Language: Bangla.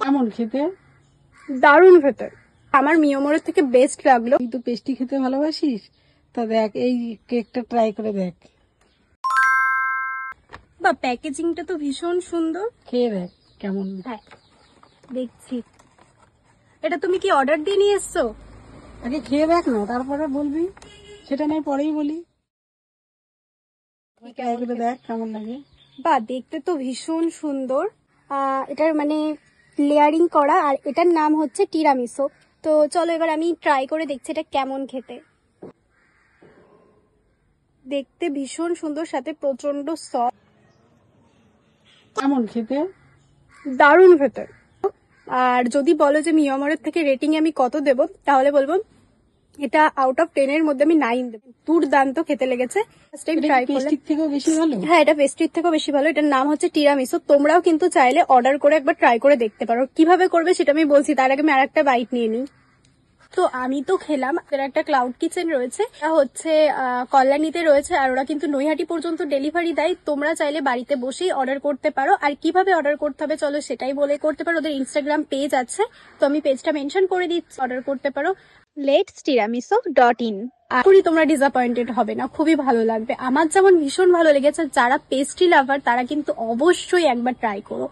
কেমন খেতে? দারুণ খেতে, আমার মিয়মরের থেকে বেস্ট লাগলো। তুই তো পেস্ট্রি খেতে ভালোবাসিস, তা দেখ এই কেকটা ট্রাই করে দেখ, বা প্যাকেজিংটা তো ভীষণ সুন্দর। খেয়ে দেখ কেমন। হ্যাঁ দেখছি। এটা তুমি কি অর্ডার দিয়ে নিয়ে এসছো? আগে খেয়ে দেখ না, তারপরে বলবি। সেটা নয় পরেই বলি। ট্রাই করে দেখ কেমন লাগে। বা দেখতে তো ভীষণ সুন্দর। এটার মানে লেয়ারিং করা, আর এটার নাম হচ্ছে টিরামিসো। তো চলো এবার আমি ট্রাই করে দেখছি এটা কেমন খেতে। দেখতে ভীষণ সুন্দর, সাথে প্রচন্ড সফট। কেমন খেতে? দারুণ খেতে। আর যদি বলো যে মিয়মরের থেকে রেটিং আমি কত দেব, তাহলে বলবো এটা আউট অফ 10 এর মধ্যে আমি 9 দেবো। দুর্দান্ত খেতে লেগেছে। পেস্ট্রির থেকেও বেশি ভালো। হ্যাঁ, এটা পেস্ট্রির থেকেও বেশি ভালো। এটার নাম হচ্ছে টিরামিসু। তোমরাও কিন্তু চাইলে অর্ডার করে একবার ট্রাই করে দেখতে পারো। কিভাবে করবে সেটা আমি বলছি, তার আগে আমি আর একটা বাইট নিয়ে নিই। তো আমি তো খেলাম। এর একটা ক্লাউড কিচেন রয়েছে, এটা হচ্ছে কল্যাণীতে রয়েছে, আর ওরা কিন্তু নৈহাটি পর্যন্ত ডেলিভারি দেয়। তোমরা চাইলে বাড়িতে বসেই অর্ডার করতে পারো। আর কিভাবে অর্ডার করতে হবে চলো সেটাই বলে করতে পারো। ওদের ইনস্টাগ্রাম পেজ আছে, তো আমি পেজটা মেনশন করে দিচ্ছি, অর্ডার করতে পারো letstiramisuco.in। করি তোমরা ডিসঅ্যাপয়েন্টেড হবে না, খুবই ভালো লাগবে। আমার যেমন ভীষণ ভালো লেগেছে, যারা পেস্ট্রি লাভার তারা কিন্তু অবশ্যই একবার ট্রাই করো।